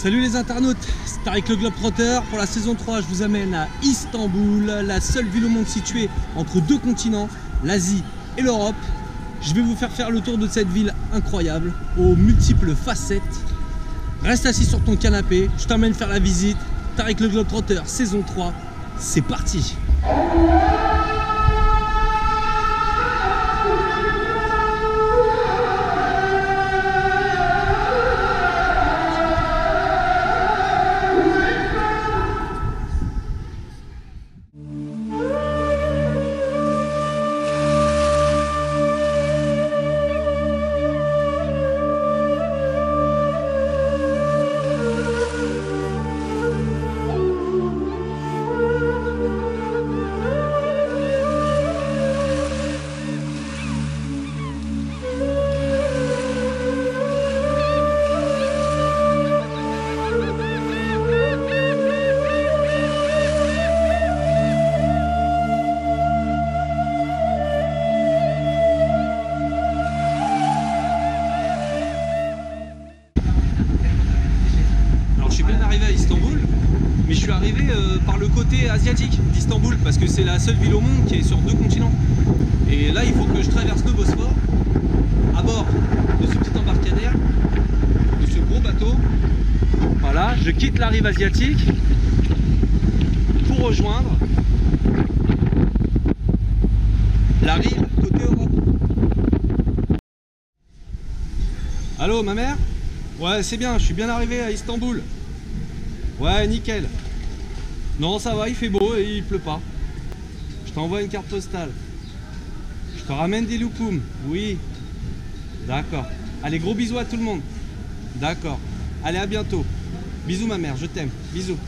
Salut les internautes, c'est Tariq le Globetrotter. Pour la saison 3, je vous amène à Istanbul, la seule ville au monde située entre deux continents, l'Asie et l'Europe. Je vais vous faire le tour de cette ville incroyable, aux multiples facettes. Reste assis sur ton canapé, je t'emmène faire la visite. Tariq le Globetrotter, saison 3, c'est parti. À Istanbul, mais je suis arrivé par le côté asiatique d'Istanbul parce que c'est la seule ville au monde qui est sur deux continents. Et là, il faut que je traverse le Bosphore à bord de ce petit embarcadère, de ce gros bateau. Voilà, je quitte la rive asiatique pour rejoindre la rive côté Europe. Allô, ma mère? Ouais, c'est bien, je suis bien arrivé à Istanbul. Ouais, nickel. Non, ça va, il fait beau et il pleut pas. Je t'envoie une carte postale. Je te ramène des loukoums. Oui. D'accord. Allez, gros bisous à tout le monde. D'accord. Allez, à bientôt. Bisous ma mère, je t'aime. Bisous.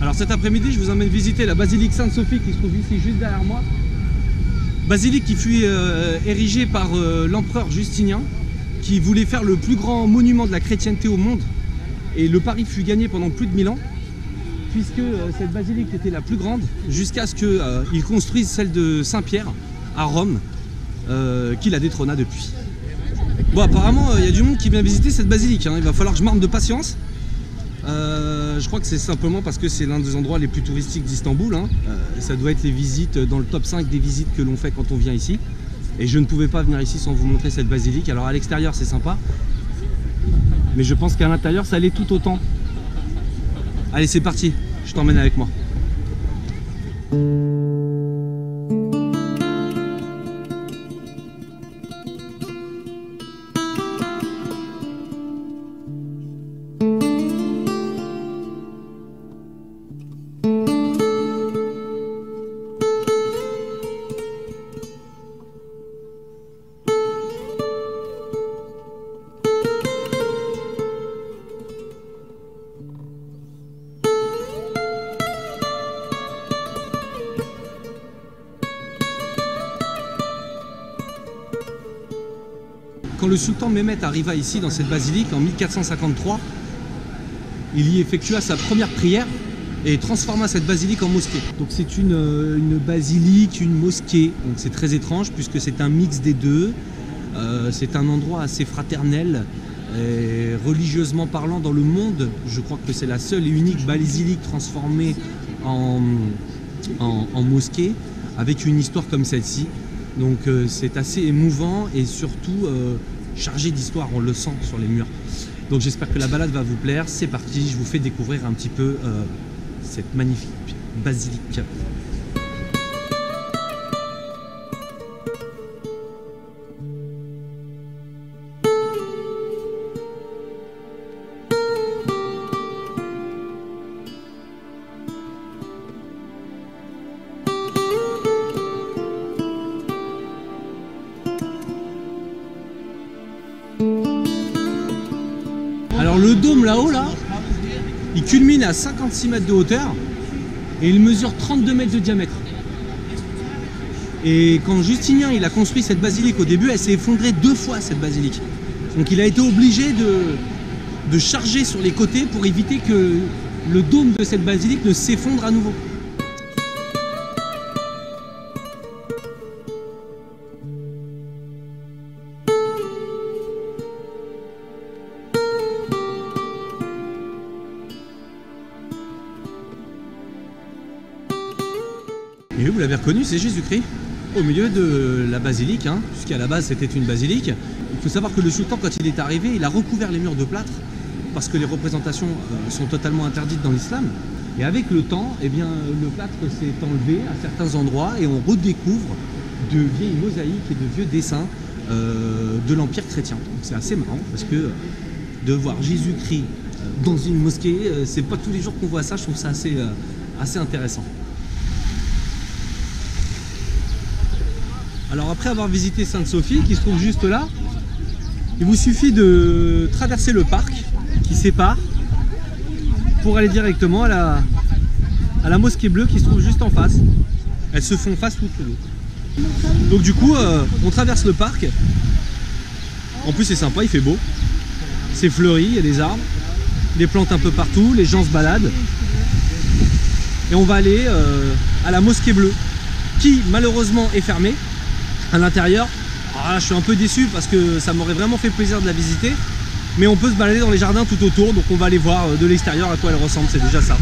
Alors cet après-midi, je vous emmène visiter la basilique Sainte-Sophie qui se trouve ici juste derrière moi. Basilique qui fut érigée par l'empereur Justinien, qui voulait faire le plus grand monument de la chrétienté au monde, et le pari fut gagné pendant plus de 1000 ans puisque cette basilique était la plus grande jusqu'à ce qu'il construise celle de Saint-Pierre à Rome, qui la détrôna depuis. Bon, apparemment il y a du monde qui vient visiter cette basilique, hein. Il va falloir que je m'arme de patience. Je crois que c'est simplement parce que c'est l'un des endroits les plus touristiques d'Istanbul, hein. Ça doit être les visites dans le top 5 des visites que l'on fait quand on vient ici. Et je ne pouvais pas venir ici sans vous montrer cette basilique. Alors à l'extérieur c'est sympa, mais je pense qu'à l'intérieur ça l'est tout autant. Allez, c'est parti, je t'emmène avec moi. Quand le sultan Mehmet arriva ici dans cette basilique en 1453, il y effectua sa première prière et transforma cette basilique en mosquée. Donc c'est une basilique, une mosquée, donc c'est très étrange puisque c'est un mix des deux. C'est un endroit assez fraternel, et religieusement parlant dans le monde. Je crois que c'est la seule et unique basilique transformée en mosquée avec une histoire comme celle-ci. Donc c'est assez émouvant et surtout chargé d'histoire, on le sent sur les murs. Donc j'espère que la balade va vous plaire. C'est parti, je vous fais découvrir un petit peu cette magnifique basilique. Alors le dôme là-haut, là, il culmine à 56 mètres de hauteur et il mesure 32 mètres de diamètre. Et quand Justinien il a construit cette basilique au début, elle s'est effondrée 2 fois cette basilique. Donc il a été obligé de charger sur les côtés pour éviter que le dôme de cette basilique ne s'effondre à nouveau. Et vous l'avez reconnu, c'est Jésus-Christ, au milieu de la basilique, hein, puisqu'à la base c'était une basilique. Il faut savoir que le sultan, quand il est arrivé, il a recouvert les murs de plâtre, parce que les représentations sont totalement interdites dans l'islam. Et avec le temps, eh bien, le plâtre s'est enlevé à certains endroits et on redécouvre de vieilles mosaïques et de vieux dessins de l'Empire chrétien. C'est assez marrant parce que de voir Jésus-Christ dans une mosquée, c'est pas tous les jours qu'on voit ça, je trouve ça assez intéressant. Alors après avoir visité Sainte-Sophie, qui se trouve juste là, il vous suffit de traverser le parc qui sépare pour aller directement à la mosquée bleue qui se trouve juste en face. Elles se font face toutes les deux. Donc du coup, on traverse le parc. En plus c'est sympa, il fait beau. C'est fleuri, il y a des arbres, des plantes un peu partout, les gens se baladent. Et on va aller à la mosquée bleue, qui malheureusement est fermée. À l'intérieur, je suis un peu déçu parce que ça m'aurait vraiment fait plaisir de la visiter. Mais on peut se balader dans les jardins tout autour, donc on va aller voir de l'extérieur à quoi elle ressemble, c'est déjà ça.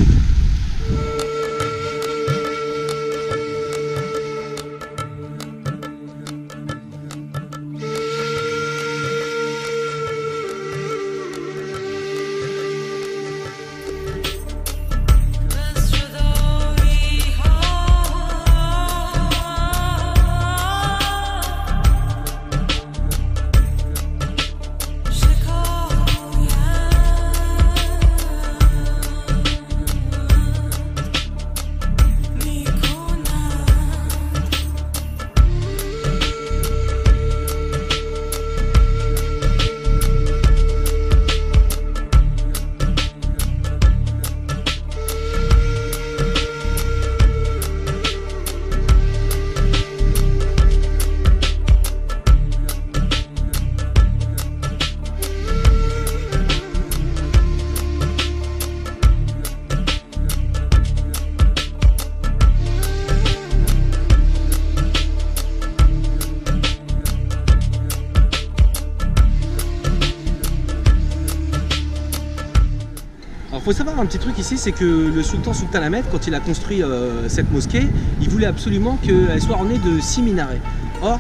Il faut savoir un petit truc ici, c'est que le sultan Sultan Ahmed, quand il a construit cette mosquée, il voulait absolument qu'elle soit ornée de 6 minarets. Or,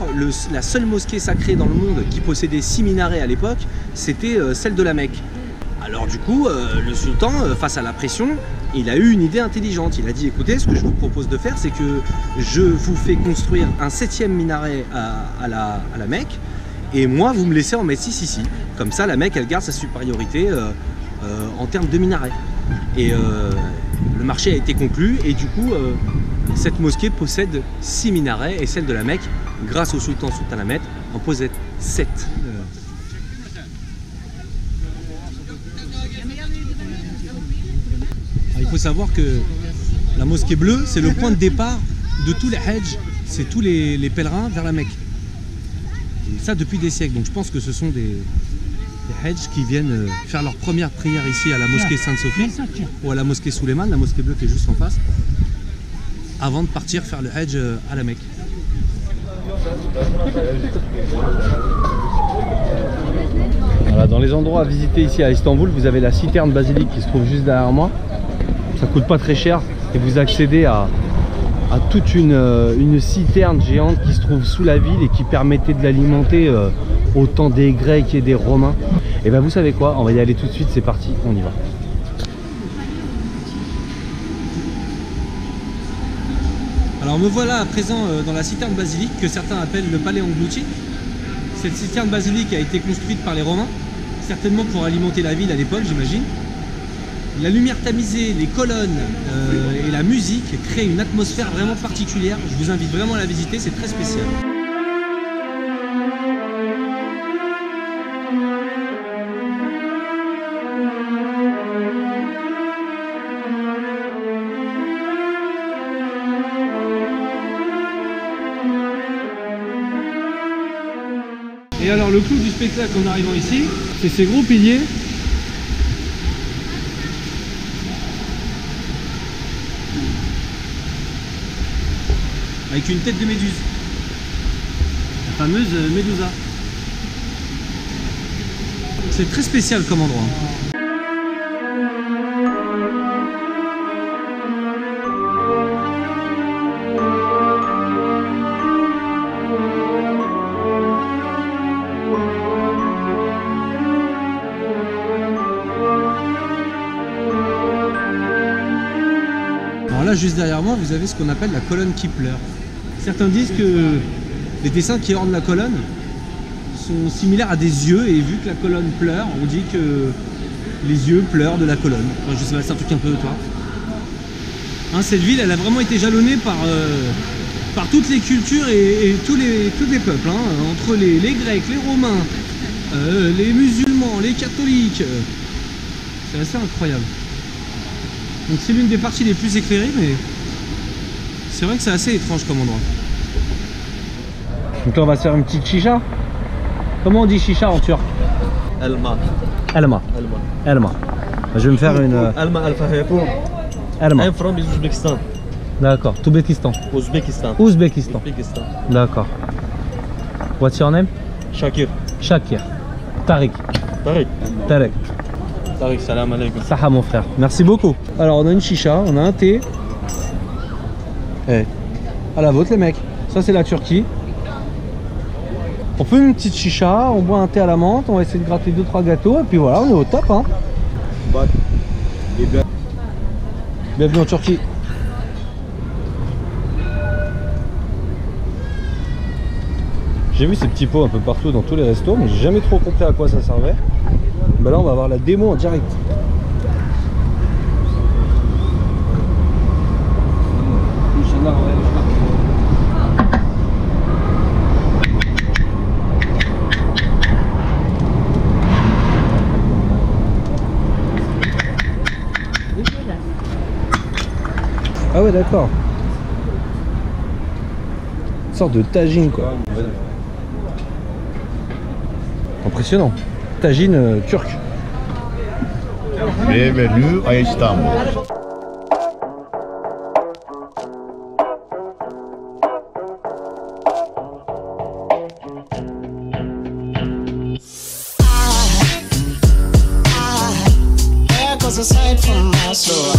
la seule mosquée sacrée dans le monde qui possédait 6 minarets à l'époque, c'était celle de la Mecque. Alors du coup, le sultan, face à la pression, il a eu une idée intelligente. Il a dit, écoutez, ce que je vous propose de faire, c'est que je vous fais construire un 7e minaret à la Mecque, et moi, vous me laissez en mettre 6 ici. Comme ça, la Mecque, elle garde sa supériorité en termes de minaret. Et le marché a été conclu et du coup cette mosquée possède 6 minarets et celle de la Mecque, grâce au sultan Sultan Ahmed, en possède 7. Il faut savoir que la mosquée bleue, c'est le point de départ de tous les hajj, c'est tous les pèlerins vers la Mecque. Et ça depuis des siècles, donc je pense que ce sont des hajj qui viennent faire leur première prière ici à la mosquée Sainte-Sophie ou à la mosquée Suleiman, la mosquée bleue qui est juste en face, avant de partir faire le hajj à la Mecque. Voilà, dans les endroits à visiter ici à Istanbul, vous avez la citerne basilique qui se trouve juste derrière moi. Ça coûte pas très cher et vous accédez à toute une citerne géante qui se trouve sous la ville et qui permettait de l'alimenter au temps des Grecs et des Romains. Et ben vous savez quoi, on va y aller tout de suite, c'est parti, on y va. Alors me voilà à présent dans la citerne basilique que certains appellent le palais englouti. Cette citerne basilique a été construite par les Romains, certainement pour alimenter la ville à l'époque, j'imagine. La lumière tamisée, les colonnes et la musique créent une atmosphère vraiment particulière. Je vous invite vraiment à la visiter, c'est très spécial. Et alors le clou du spectacle en arrivant ici, c'est ces gros piliers avec une tête de méduse, la fameuse Médusa. C'est très spécial comme endroit. là, juste derrière moi, vous avez ce qu'on appelle la colonne qui pleure. Certains disent que les dessins qui ornent la colonne sont similaires à des yeux, et vu que la colonne pleure, on dit que les yeux pleurent de la colonne. Enfin, je sais pas, c'est un truc un peu toi. Hein, cette ville, elle a vraiment été jalonnée par toutes les cultures et tous les peuples, hein, entre les Grecs, les Romains, les musulmans, les catholiques. C'est assez incroyable. Donc c'est l'une des parties les plus éclairées, mais c'est vrai que c'est assez étrange comme endroit. Donc là on va se faire une petite chicha. Comment on dit chicha en turc? Elma. Elma. Elma. Je vais me faire une... Elma Al-Fahipour. Elma. I'm from Uzbekistan. D'accord. Toubekistan. Uzbekistan. Ouzbékistan. Uzbekistan. D'accord. What's your name? Shakir. Shakir. Tariq. Tariq. Tarek. Tariq, salam alaikum. Saha mon frère. Merci beaucoup. Alors on a une chicha, on a un thé. À la vôtre les mecs. Ça c'est la Turquie. On fait une petite chicha, on boit un thé à la menthe, on va essayer de gratter 2-3 gâteaux et puis voilà, on est au top hein. Bienvenue en Turquie. J'ai vu ces petits pots un peu partout dans tous les restos, mais j'ai jamais trop compris à quoi ça servait. Ben là on va avoir la démo en direct. Ah ouais d'accord. Une sorte de tagine quoi. Impressionnant. Tagine turque. Bienvenue à Istanbul. There goes a sight from my soul.